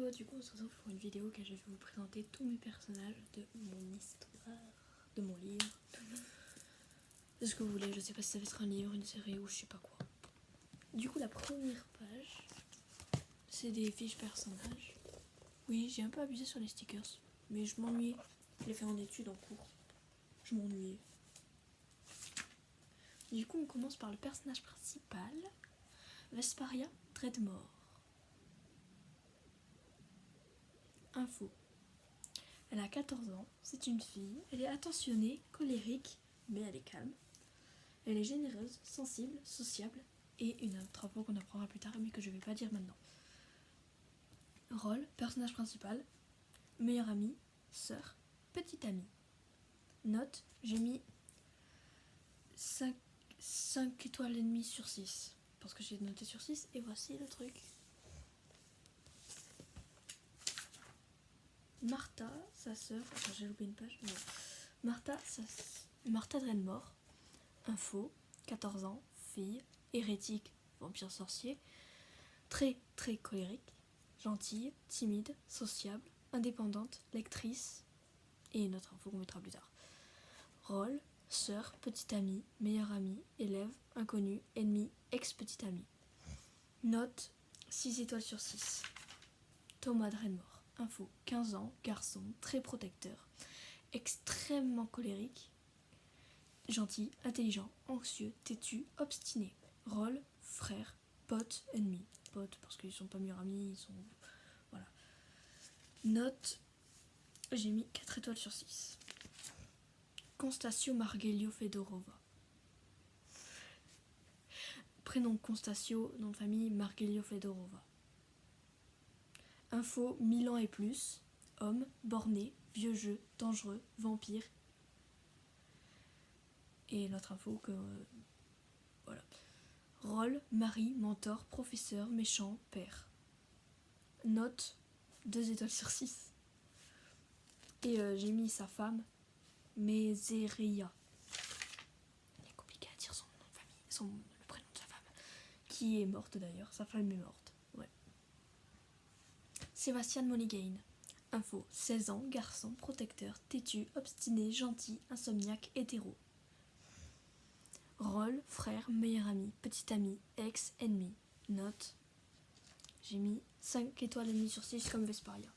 Hello, du coup on se retrouve pour une vidéo que je vais vous présenter tous mes personnages de mon histoire, de mon livre, de ce que vous voulez. Je sais pas si ça va être un livre, une série ou je sais pas quoi. Du coup la première page, c'est des fiches personnages. Oui, j'ai un peu abusé sur les stickers, mais je m'ennuyais. Je l'ai fait en études en cours. Je m'ennuyais. Du coup on commence par le personnage principal, Vesparia Dreadmore. Info. Elle a 14 ans, c'est une fille, elle est attentionnée, colérique, mais elle est calme. Elle est généreuse, sensible, sociable et une autre info qu'on apprendra plus tard mais que je ne vais pas dire maintenant. Rôle, personnage principal, meilleure amie, sœur, petite amie. Note, j'ai mis 5 étoiles et demie sur 6 parce que j'ai noté sur 6 et voici le truc. Martha, sa sœur, j'ai loupé une page, non. Martha Dreadmore, info, 14 ans, fille, hérétique, vampire sorcier, très très colérique, gentille, timide, sociable, indépendante, lectrice, et une autre info qu'on mettra plus tard. Rôle, sœur, petite amie, meilleure amie, élève, inconnu, ennemi, ex-petite amie. Note, 6 étoiles sur 6. Thomas Dreadmore. Info, 15 ans, garçon, très protecteur, extrêmement colérique, gentil, intelligent, anxieux, têtu, obstiné. Rôle, frère, pote, ennemi. Pote parce qu'ils sont pas meilleurs amis, ils sont... Voilà. Note, j'ai mis 4 étoiles sur 6. Constatio Marghelio Fedorova. Prénom Constatio, nom de famille Marghelio Fedorova. Info, 1000 ans et plus, homme, borné, vieux jeu, dangereux, vampire. Et notre info que... voilà. Rôle, mari, mentor, professeur, méchant, père. Note, 2 étoiles sur 6. Et j'ai mis sa femme, Méséria. Il est compliqué à dire son nom de famille, le prénom de sa femme. Qui est morte d'ailleurs, sa femme est morte. Ouais. Sébastien Moneygain. Info, 16 ans, garçon, protecteur, têtu, obstiné, gentil, insomniaque, hétéro. Rôle, frère, meilleur ami, petit ami, ex, ennemi. Note, j'ai mis 5 étoiles et demie sur 6 comme Vesparia.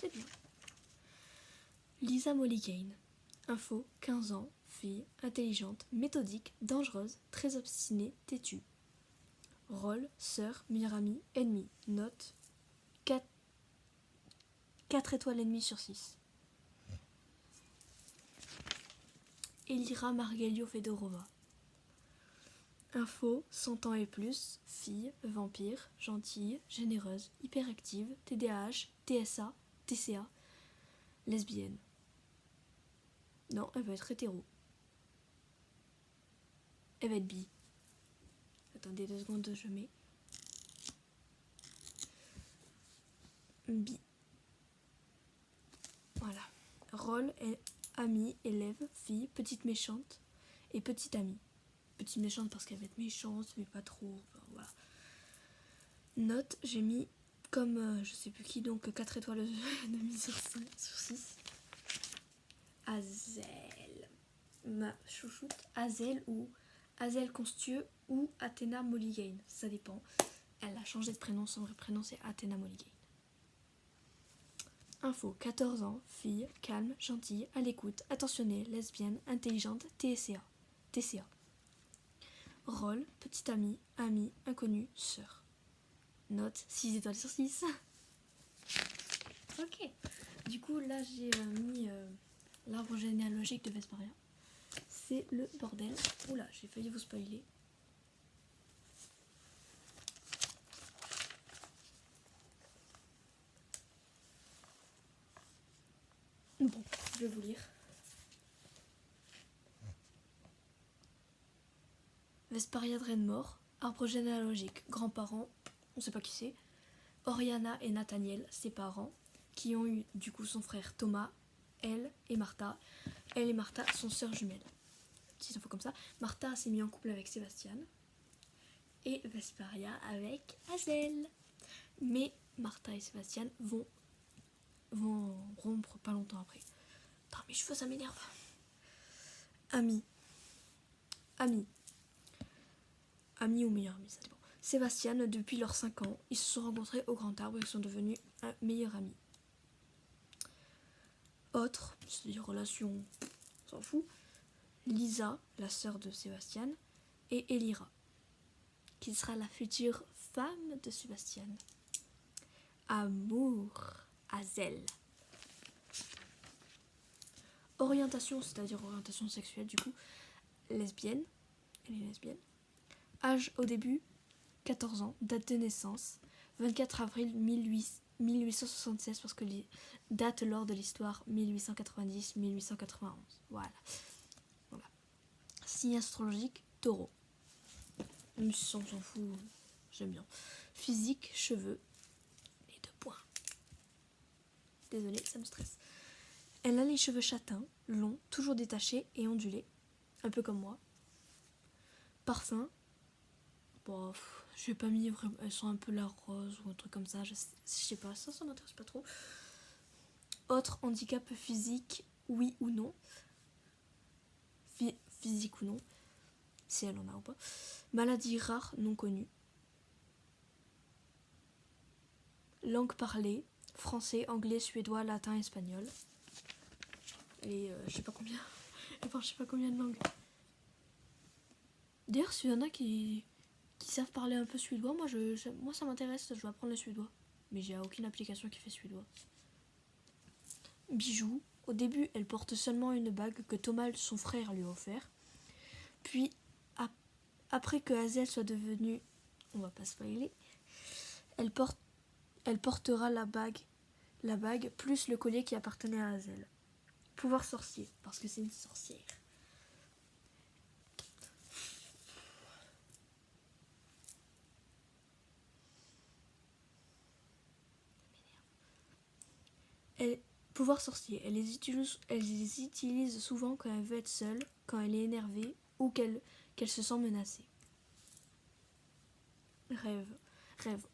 C'est bien. Lisa Mollygain. Info, 15 ans, fille, intelligente, méthodique, dangereuse, très obstinée, têtue. Rôle, sœur, meilleure amie, ennemi. Note, 4 étoiles et demie sur 6. Elira Marghelio Fedorova. Info, 100 ans et plus, fille, vampire, gentille, généreuse, hyperactive, TDAH, TSA, TCA, lesbienne. Non, elle va être hétéro. Elle va être bi. Attendez 2 secondes, je mets. Bi. Voilà. Rôle est amie, élève, fille, petite méchante et petite amie. Petite méchante parce qu'elle va être méchante, mais pas trop. Enfin, voilà. Note, j'ai mis comme je sais plus qui, donc 4 étoiles et demie sur 6. Azel. Ma chouchoute. Azel ou Azel Constieux ou Athéna Mollygain. Ça dépend. Elle a changé de prénom, son vrai prénom c'est Athéna Mollygain. Info, 14 ans, fille, calme, gentille, à l'écoute, attentionnée, lesbienne, intelligente, TCA. Rôle, petite amie, amie, inconnue, sœur. Note, 6 étoiles sur 6. Ok. Du coup, là, j'ai mis l'arbre généalogique de Vesparia. C'est le bordel. Oula, j'ai failli vous spoiler. Bon, je vais vous lire. Vesparia Dreadmore, arbre généalogique, grands-parents, on sait pas qui c'est. Oriana et Nathaniel, ses parents, qui ont eu du coup son frère Thomas, elle et Martha. Elle et Martha sont sœurs jumelles. Petite info comme ça. Martha s'est mise en couple avec Sébastien et Vesparia avec Azel. Mais Martha et Sébastien vont rompre pas longtemps après. Putain, mes cheveux, ça m'énerve. Amis ou meilleurs amis, ça dépend. Sébastien, depuis leurs 5 ans, ils se sont rencontrés au Grand Arbre et sont devenus meilleurs amis. Autre, c'est-à-dire relation, on s'en fout. Lisa, la sœur de Sébastien, et Elira, qui sera la future femme de Sébastien. Amour, Hazel. Orientation, c'est-à-dire orientation sexuelle, du coup, lesbienne. Elle est lesbienne. Âge au début, 14 ans. Date de naissance, 24 avril 1876, parce que les dates lors de l'histoire, 1890-1891. Voilà. Signe astrologique, taureau. Même si on s'en fout, j'aime bien. Physique, cheveux, les 2 points. Désolée, ça me stresse. Elle a les cheveux châtains, longs, toujours détachés et ondulés, un peu comme moi. Parfum, bon, j'ai pas mis vraiment, elles sont un peu la rose ou un truc comme ça, je sais pas, ça m'intéresse pas trop. Autre handicap physique, oui ou non. Physique ou non, si elle en a ou pas. Maladie rare, non connue. Langue parlée, français, anglais, suédois, latin, espagnol. Et je sais pas combien. Enfin, je sais pas combien de langues. D'ailleurs, s'il y en a qui savent parler un peu suédois, moi ça m'intéresse, je vais apprendre le suédois. Mais j'ai aucune application qui fait suédois. Bijoux. Au début, elle porte seulement une bague que Thomas, son frère, lui a offert. Puis, après que Hazel soit devenue, on va pas spoiler, elle portera la bague plus le collier qui appartenait à Hazel. Pouvoir sorcier, parce que c'est une sorcière. Pouvoir sorcier, elle les utilise souvent quand elle veut être seule, quand elle est énervée ou qu'elle se sent menacée. Rêve.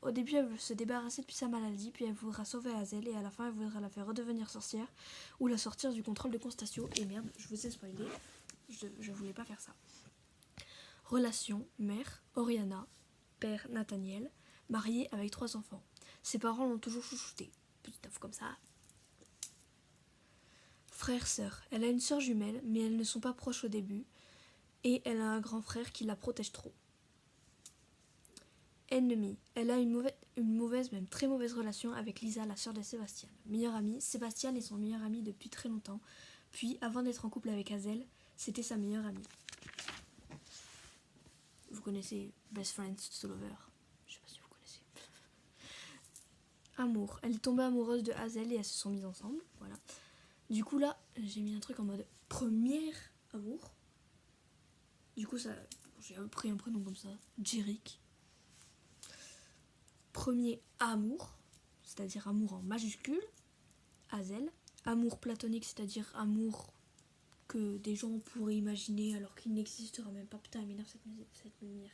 Au début, elle veut se débarrasser de sa maladie, puis elle voudra sauver Hazel et à la fin, elle voudra la faire redevenir sorcière ou la sortir du contrôle de Constatio. Et merde, je vous ai spoilé, je voulais pas faire ça. Relation, mère, Oriana, père, Nathaniel, marié avec 3 enfants. Ses parents l'ont toujours chouchouté. Petite info comme ça. Frère, sœur. Elle a une sœur jumelle, mais elles ne sont pas proches au début. Et elle a un grand frère qui la protège trop. Ennemi. Elle a une mauvaise, même très mauvaise relation avec Lisa, la sœur de Sébastien. Meilleure amie. Sébastien est son meilleur ami depuis très longtemps. Puis, avant d'être en couple avec Hazel, c'était sa meilleure amie. Vous connaissez Best Friends to Lover. Je sais pas si vous connaissez. Amour. Elle est tombée amoureuse de Hazel et elles se sont mises ensemble. Voilà. Du coup là, j'ai mis un truc en mode premier amour. Du coup ça, j'ai pris un prénom comme ça, Jerick. Premier amour, c'est-à-dire amour en majuscule, Hazel. Amour platonique, c'est-à-dire amour que des gens pourraient imaginer alors qu'il n'existera même pas. Putain, elle m'énerve cette lumière.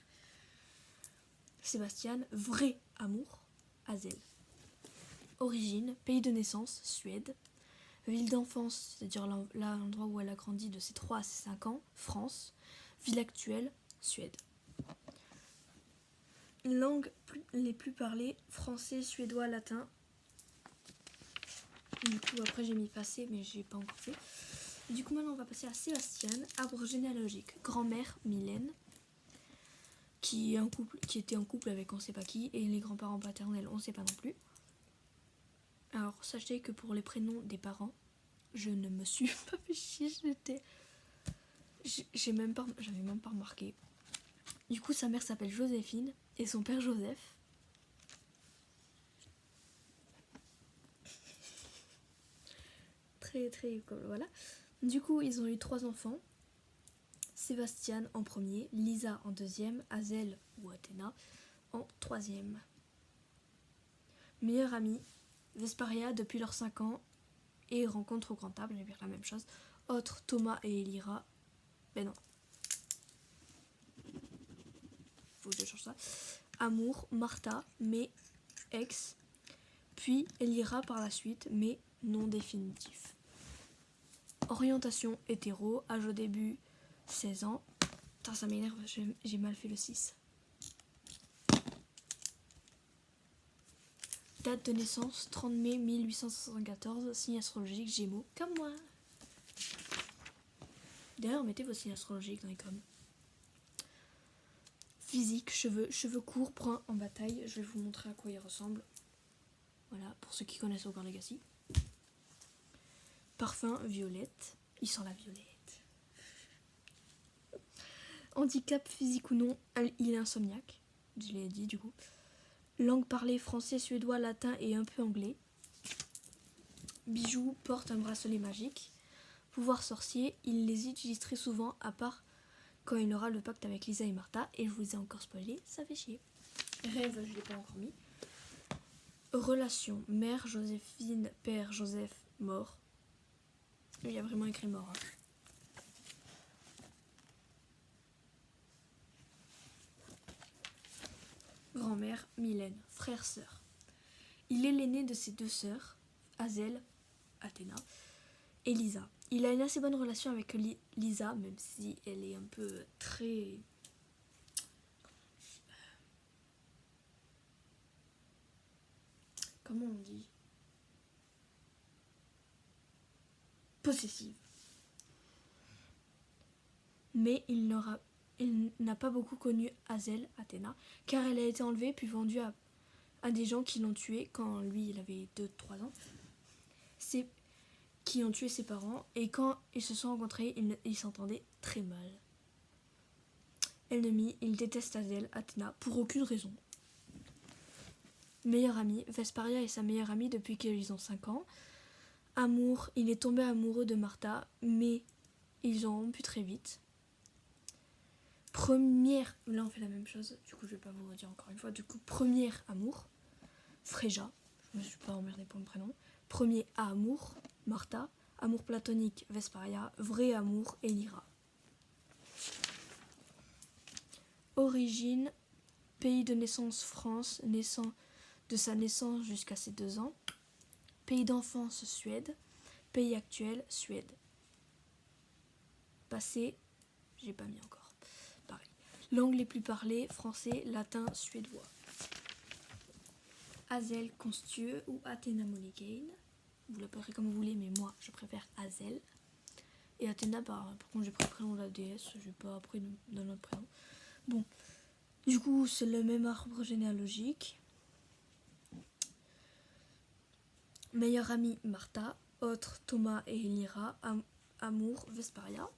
Sébastien. Vrai amour, Hazel. Origine, pays de naissance, Suède. Ville d'enfance, c'est-à-dire l'endroit où elle a grandi de ses 3 à ses 5 ans, France. Ville actuelle, Suède. Langues les plus parlées, français, suédois, latin. Du coup, après j'ai mis passé, mais j'ai pas encore fait. Du coup, maintenant on va passer à Sébastien. Arbre généalogique. Grand-mère, Mylène, qui était en couple avec on sait pas qui, et les grands-parents paternels, on sait pas non plus. Alors, sachez que pour les prénoms des parents, je ne me suis pas fait chier, j'avais même pas remarqué. Du coup, sa mère s'appelle Joséphine et son père Joseph. Très très cool, voilà. Du coup, ils ont eu 3 enfants. Sébastien en premier, Lisa en deuxième, Hazel ou Athéna en troisième. Meilleure amie, Vesparia depuis leurs 5 ans et rencontre au Grand Arbre, je vais dire la même chose. Autre, Thomas et Elira. Ben non. Faut que je change ça. Amour, Martha, mais ex, puis elle ira par la suite, mais non définitif. Orientation hétéro, âge au début 16 ans. Putain, ça m'énerve, j'ai mal fait le 6. Date de naissance 30 mai 1874, signe astrologique Gémeaux, comme moi. D'ailleurs, mettez vos signes astrologiques dans les coms. Physique, cheveux courts, bruns en bataille. Je vais vous montrer à quoi il ressemble. Voilà, pour ceux qui connaissent encore Legacy. Parfum, violette. Il sent la violette. Handicap physique ou non, il est insomniaque. Je l'ai dit du coup. Langue parlée, français, suédois, latin et un peu anglais. Bijoux, porte un bracelet magique. Pouvoir sorcier, il les utilise très souvent, à part quand il aura le pacte avec Lisa et Martha. Et je vous ai encore spoilé, ça fait chier. Rêve, je ne l'ai pas encore mis. Relation, mère Joséphine, père Joseph, mort. Il y a vraiment écrit mort. Hein. Grand-mère, Mylène, frère, sœur. Il est l'aîné de ses deux sœurs, Hazel, Athéna, et Lisa. Il a une assez bonne relation avec Lisa, même si elle est un peu très... Comment on dit? Possessive. Mais il n'a pas beaucoup connu Hazel, Athéna, car elle a été enlevée puis vendue à des gens qui l'ont tuée quand lui il avait 2-3 ans. Qui ont tué ses parents, et quand ils se sont rencontrés, ils s'entendaient très mal. Ennemi, il déteste Hazel, Athéna, pour aucune raison. Meilleur ami, Vesparia est sa meilleure amie depuis qu'ils ont 5 ans. Amour, il est tombé amoureux de Martha, mais ils ont rompu très vite. Première, là on fait la même chose, du coup je vais pas vous redire encore une fois. Du coup, premier amour, Fréja, je me suis pas emmerdée pour le prénom. Premier amour, Martha. Amour platonique, Vesparia. Vrai amour, Elira. Origine, pays de naissance France, naissant de sa naissance jusqu'à ses 2 ans. Pays d'enfance, Suède. Pays actuel, Suède. Passé, j'ai pas mis encore. Pareil. Langues les plus parlées, français, latin, suédois. Hazel Constieux ou Athéna Monigane. Vous l'appellerez comme vous voulez, mais moi je préfère Hazel. Et Athéna, par contre j'ai pris le prénom de la déesse, je n'ai pas pris d'un autre prénom. Bon, du coup c'est le même arbre généalogique. Meilleure amie Martha, autre Thomas et Elira, amour Vesparia.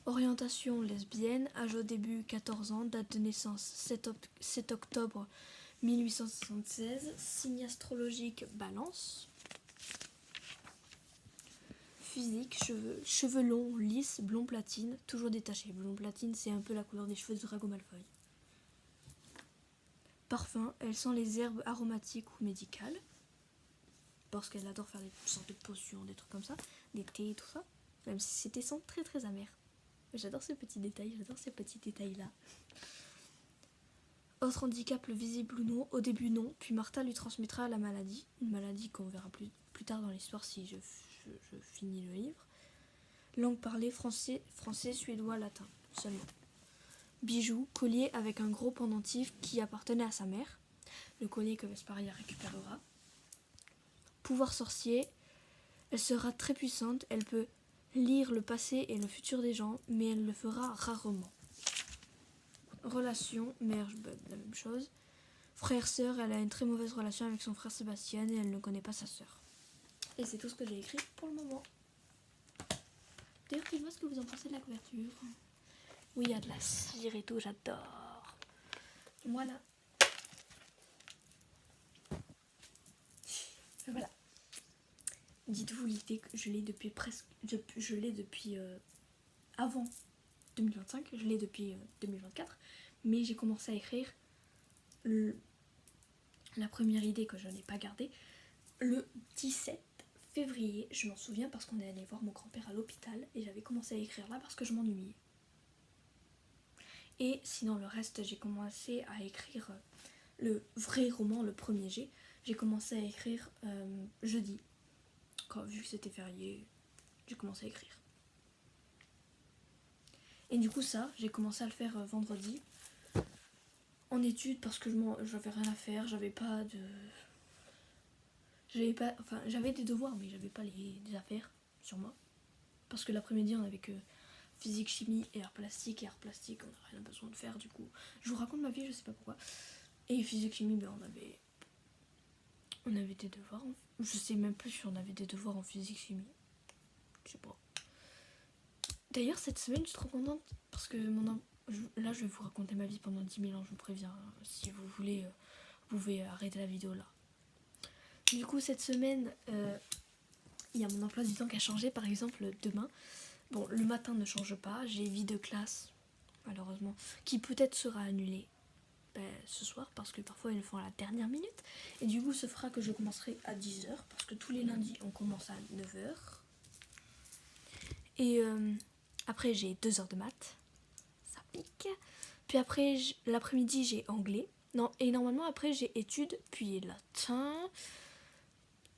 Orientation lesbienne, âge au début 14 ans, date de naissance 7 octobre 1876, signe astrologique Balance. Physique, cheveux longs, lisses, blond platine, toujours détachés. Blond platine, c'est un peu la couleur des cheveux de Drago Malfoy. Parfum, elle sent les herbes aromatiques ou médicales. Parce qu'elle adore faire des sortes de potions, des trucs comme ça, des thés et tout ça. Même si c'était sent très très amer. J'adore ces petits détails-là. Autre handicap, le visible ou non, au début non, puis Martha lui transmettra la maladie, une maladie qu'on verra plus tard dans l'histoire si je finis le livre. Langue parlée, français, suédois, latin, seulement. Bijoux, collier avec un gros pendentif qui appartenait à sa mère, le collier que Vesparia récupérera. Pouvoir sorcier, elle sera très puissante, elle peut lire le passé et le futur des gens, mais elle le fera rarement. Relation, mère, la même chose. Frère-sœur, elle a une très mauvaise relation avec son frère Sébastien et elle ne connaît pas sa sœur. Et c'est tout ce que j'ai écrit pour le moment. D'ailleurs, dites-moi ce que vous en pensez de la couverture. Oui, il y a de la cire et tout, j'adore. Voilà. Voilà. Dites-vous l'idée que je l'ai depuis je l'ai depuis avant 2025, je l'ai depuis 2024, mais j'ai commencé à écrire la première idée que je n'ai pas gardée le 17 février, je m'en souviens parce qu'on est allé voir mon grand-père à l'hôpital et j'avais commencé à écrire là parce que je m'ennuyais. Et sinon le reste, j'ai commencé à écrire le vrai roman, le premier jet, j'ai commencé à écrire jeudi. Vu que c'était férié, j'ai commencé à écrire. Et du coup ça, j'ai commencé à le faire vendredi. En études parce que j'avais rien à faire, j'avais des devoirs mais j'avais pas des affaires sur moi. Parce que l'après-midi on avait que physique, chimie et art plastique. Et art plastique on n'a rien besoin de faire du coup. Je vous raconte ma vie, je sais pas pourquoi. Et physique, chimie, ben on avait des devoirs. Je sais même plus si on avait des devoirs en physique, chimie. Je sais pas. D'ailleurs cette semaine je suis trop contente parce que là je vais vous raconter ma vie pendant 10 000 ans, je vous préviens. Si vous voulez, vous pouvez arrêter la vidéo là. Du coup cette semaine, il y a mon emploi du temps qui a changé. Par exemple demain, bon le matin ne change pas, j'ai vie de classe malheureusement, qui peut-être sera annulée ce soir parce que parfois ils le font à la dernière minute. Et du coup ce fera que je commencerai à 10h parce que tous les lundis on commence à 9h. Et après j'ai 2 heures de maths, ça pique. Puis après l'après-midi j'ai anglais. Non, et normalement après j'ai études, puis latin.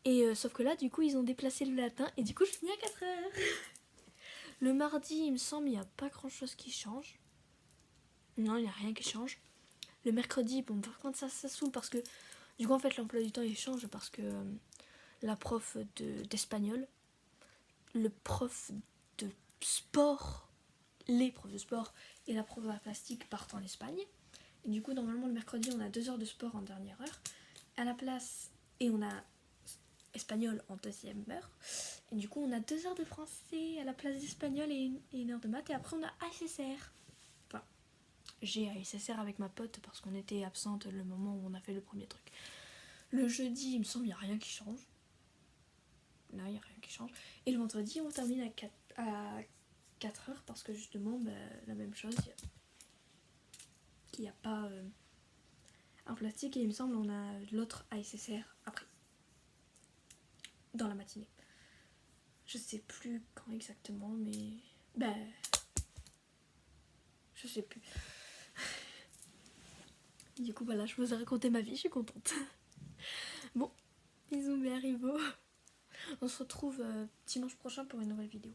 Et sauf que là du coup ils ont déplacé le latin et du coup je finis à 4h. Le mardi il me semble il n'y a pas grand chose qui change. Non, il n'y a rien qui change. Le mercredi, bon par contre ça saoule parce que du coup en fait l'emploi du temps il change parce que la prof d'espagnol, le prof de sport, les profs de sport et la prof de plastique partent en Espagne. Et du coup normalement le mercredi on a 2 heures de sport en dernière heure à la place, et on a espagnol en deuxième heure. Et du coup on a 2 heures de français à la place d'espagnol et une heure de maths. Et après on a ASSR. Enfin, j'ai ASSR avec ma pote parce qu'on était absente le moment où on a fait le premier truc. Le jeudi il me semble il n'y a rien qui change. Là il n'y a rien qui change. Et le vendredi on termine à 4h parce que justement la même chose, qu'il n'y a pas un plastique. Et il me semble on a l'autre ASSR après, dans la matinée. Je sais plus quand exactement, mais je sais plus. Du coup voilà, je vous ai raconté ma vie, je suis contente. Bon, bisous mes haribots. On se retrouve dimanche prochain pour une nouvelle vidéo.